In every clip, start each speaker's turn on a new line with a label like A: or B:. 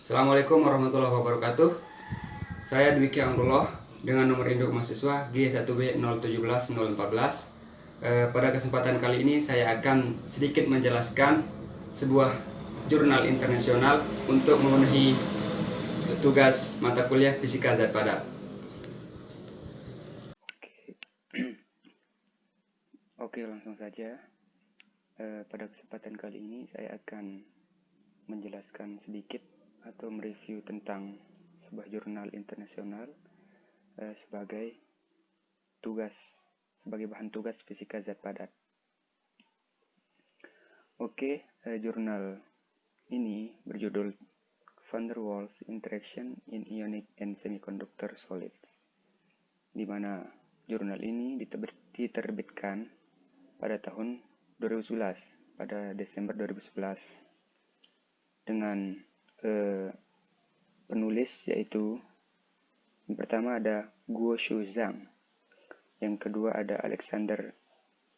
A: Assalamualaikum warahmatullahi wabarakatuh. Saya Dwiki Amrullah dengan nomor induk mahasiswa G1B017014. Pada kesempatan kali ini saya akan sedikit menjelaskan sebuah jurnal internasional untuk memenuhi tugas mata kuliah Fisika Zat Padat.
B: Oke, langsung saja. Pada kesempatan kali ini saya akan menjelaskan sedikit atau mereview tentang sebuah jurnal internasional sebagai bahan tugas Fisika Zat Padat. Oke, jurnal ini berjudul Van der Waals Interaction in Ionic and Semiconductor Solids, di mana jurnal ini diterbitkan pada tahun 2011, pada Desember 2011, dengan penulis yaitu yang pertama ada Guo Shu Zhang, yang kedua ada Alexander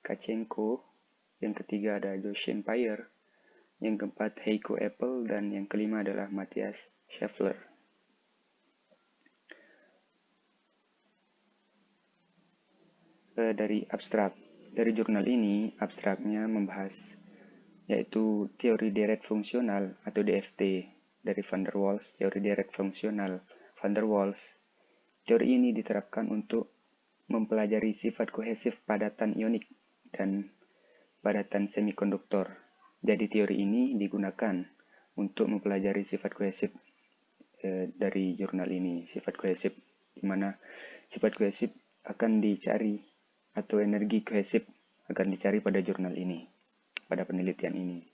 B: Kachenko, yang ketiga ada Joshin Payer, yang keempat Heiko Appel, dan yang kelima adalah Matthias Scheffler. Dari jurnal ini, abstraknya membahas yaitu teori deret fungsional atau DFT dari Van der Waals, teori deret fungsional Van der Waals. Teori ini diterapkan untuk mempelajari sifat kohesif padatan ionik dan padatan semikonduktor. Jadi teori ini digunakan untuk mempelajari sifat kohesif dari jurnal ini, sifat kohesif, di mana sifat kohesif akan dicari atau energi kohesif akan dicari pada jurnal ini, pada penelitian ini.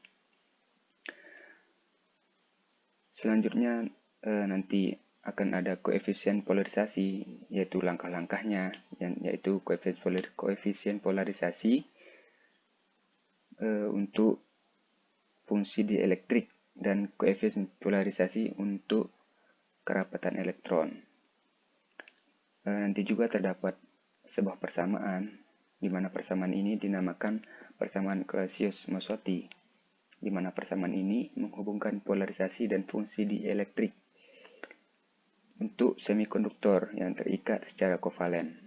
B: Selanjutnya nanti akan ada koefisien polarisasi, yaitu langkah-langkahnya, yaitu koefisien polarisasi untuk fungsi dielektrik dan koefisien polarisasi untuk kerapatan elektron. Nanti juga terdapat sebuah persamaan, di mana persamaan ini dinamakan persamaan Clausius-Mozotti, di mana persamaan ini menghubungkan polarisasi dan fungsi dielektrik untuk semikonduktor yang terikat secara kovalen.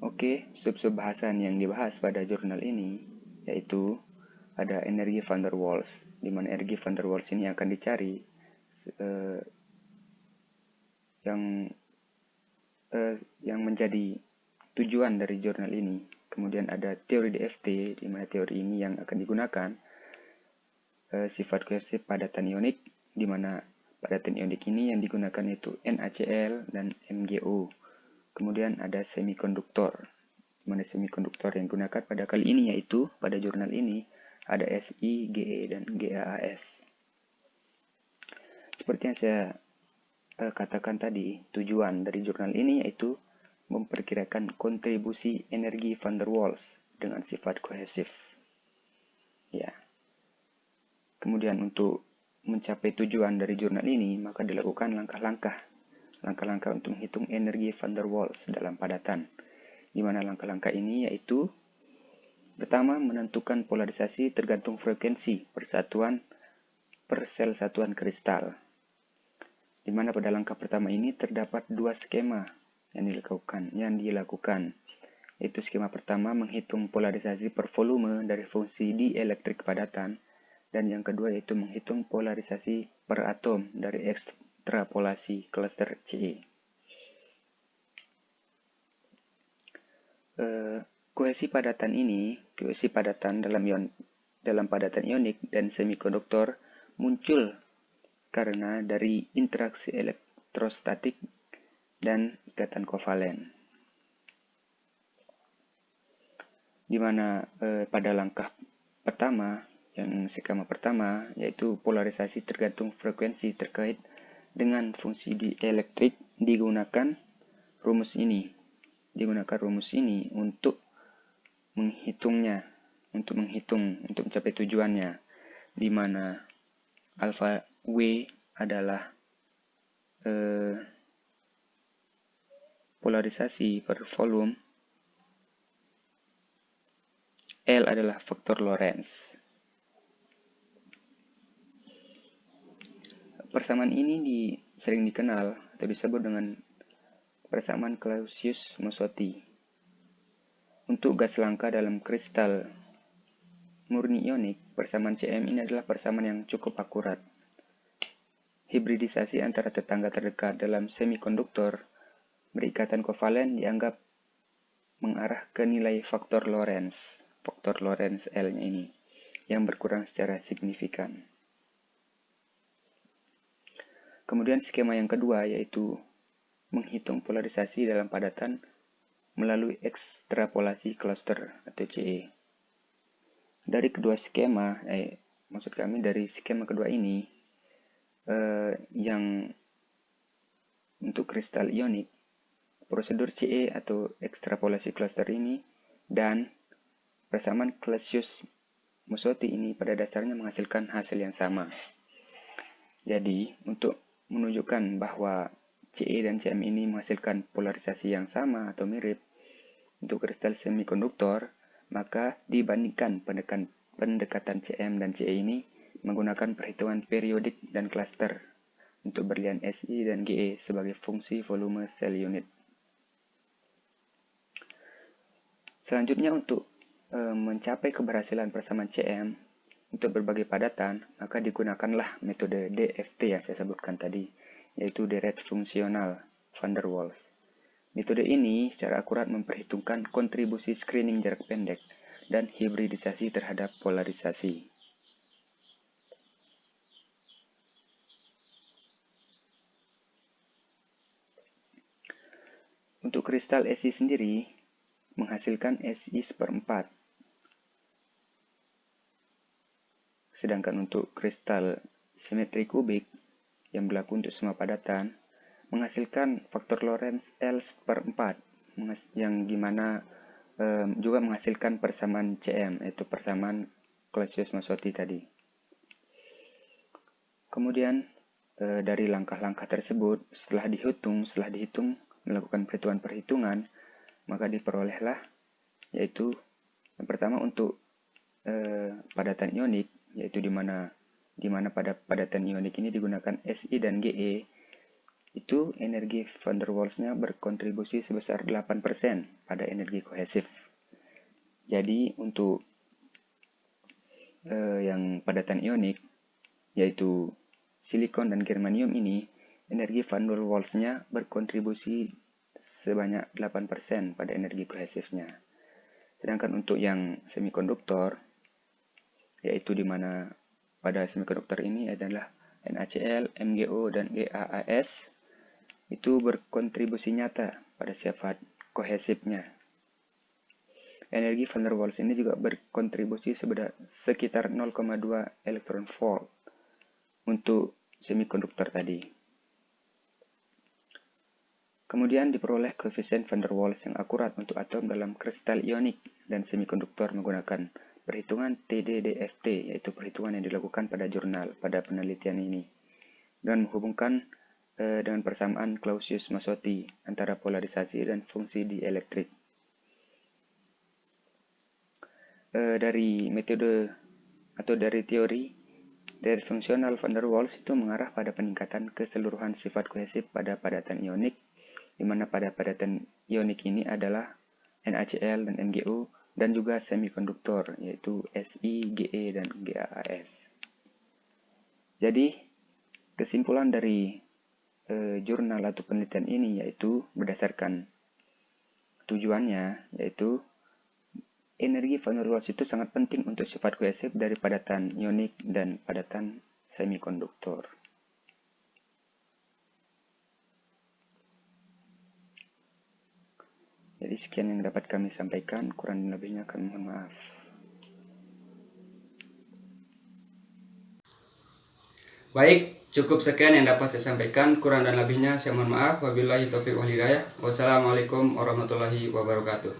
B: Oke, sub-sub bahasan yang dibahas pada jurnal ini yaitu ada energi Van der Waals, di mana energi Van der Waals ini akan dicari yang menjadi tujuan dari jurnal ini. Kemudian ada teori DFT, di mana teori ini yang akan digunakan sifat kohesif padatan ionik, di mana padatan ionik ini yang digunakan itu NaCl dan MgO. Kemudian ada semikonduktor, di mana semikonduktor yang digunakan pada kali ini yaitu pada jurnal ini ada Si, Ge, dan GaAs. Seperti yang saya katakan tadi, tujuan dari jurnal ini yaitu memperkirakan kontribusi energi Van der Waals dengan sifat kohesif. Ya. Kemudian untuk mencapai tujuan dari jurnal ini, maka dilakukan langkah-langkah untuk menghitung energi Van der Waals dalam padatan. Di mana langkah-langkah ini yaitu pertama, menentukan polarisasi tergantung frekuensi persatuan per sel satuan kristal. Di mana pada langkah pertama ini terdapat dua skema yang dilakukan, yaitu skema pertama menghitung polarisasi per volume dari fungsi dielektrik padatan, dan yang kedua yaitu menghitung polarisasi per atom dari ekstrapolasi cluster Ce. Kohesi padatan dalam padatan ionik dan semikonduktor muncul karena dari interaksi elektrostatik dan ikatan kovalen. Di mana pada langkah pertama, yang skema pertama, yaitu polarisasi tergantung frekuensi terkait dengan fungsi dielektrik, digunakan rumus ini untuk menghitungnya, untuk mencapai tujuannya, di mana alfa W adalah polarisasi per volume, L adalah faktor Lorentz. Persamaan ini sering dikenal atau disebut dengan persamaan Clausius-Mozotti. Untuk gas langka dalam kristal murni ionik, persamaan Cm ini adalah persamaan yang cukup akurat. Hibridisasi antara tetangga terdekat dalam semikonduktor berikatan kovalen dianggap mengarah ke nilai faktor Lorentz L-nya ini, yang berkurang secara signifikan. Kemudian skema yang kedua yaitu menghitung polarisasi dalam padatan melalui ekstrapolasi cluster atau CE. Dari kedua skema, dari skema kedua ini, yang untuk kristal ionik, prosedur CE atau ekstrapolasi cluster ini dan persamaan Clausius-Mozotti ini pada dasarnya menghasilkan hasil yang sama. Jadi, untuk menunjukkan bahwa CE dan Cm ini menghasilkan polarisasi yang sama atau mirip untuk kristal semikonduktor, maka dibandingkan pendekatan Cm dan Ce ini menggunakan perhitungan periodik dan cluster untuk berlian Si dan Ge sebagai fungsi volume sel unit. Selanjutnya, untuk mencapai keberhasilan persamaan Cm untuk berbagai padatan, maka digunakanlah metode DFT yang saya sebutkan tadi, yaitu Dirac Fungsional van der Waals. Metode ini secara akurat memperhitungkan kontribusi screening jarak pendek dan hibridisasi terhadap polarisasi. Untuk kristal Si sendiri menghasilkan Si seperempat. Sedangkan untuk kristal simetri kubik yang berlaku untuk semua padatan menghasilkan faktor Lorentz L seperempat, yang dimana juga menghasilkan persamaan Cm, yaitu persamaan Clausius-Mozotti tadi. Kemudian dari langkah-langkah tersebut, setelah dihitung melakukan perhitungan, maka diperolehlah yaitu yang pertama untuk padatan ionik, yaitu di mana pada padatan ionik ini digunakan Si dan Ge, itu energi van der Waals-nya berkontribusi sebesar 8% pada energi kohesif. Jadi untuk yang padatan ionik, yaitu silikon dan germanium ini, energi van der Waals-nya berkontribusi sebanyak 8% pada energi kohesifnya. Sedangkan untuk yang semikonduktor, yaitu di mana pada semikonduktor ini adalah NaCl, MgO, dan GaAs, itu berkontribusi nyata pada sifat kohesifnya. Energi van der Waals ini juga berkontribusi sekitar 0,2 elektron volt untuk semikonduktor tadi. Kemudian diperoleh koefisien van der Waals yang akurat untuk atom dalam kristal ionik dan semikonduktor menggunakan perhitungan TD-DFT, yaitu perhitungan yang dilakukan pada jurnal pada penelitian ini, dan menghubungkan dengan persamaan Clausius-Mozotti antara polarisasi dan fungsi dielektrik. Dari metode atau dari teori dari fungsional van der Waals itu mengarah pada peningkatan keseluruhan sifat kohesif pada padatan ionik, di mana pada padatan ionik ini adalah NaCl dan MgO, dan juga semikonduktor, yaitu Si, Ge, dan GaAs. Jadi, kesimpulan dari jurnal atau penelitian ini yaitu berdasarkan tujuannya, yaitu energi van der Waals itu sangat penting untuk sifat kohesif dari padatan ionik dan padatan semikonduktor. Jadi sekian yang dapat kami sampaikan, kurang dan lebihnya kami mohon maaf.
A: Baik, cukup sekian yang dapat saya sampaikan, kurang dan lebihnya saya mohon maaf. Wabillahi taufiq wal hidayah. Wassalamualaikum warahmatullahi wabarakatuh.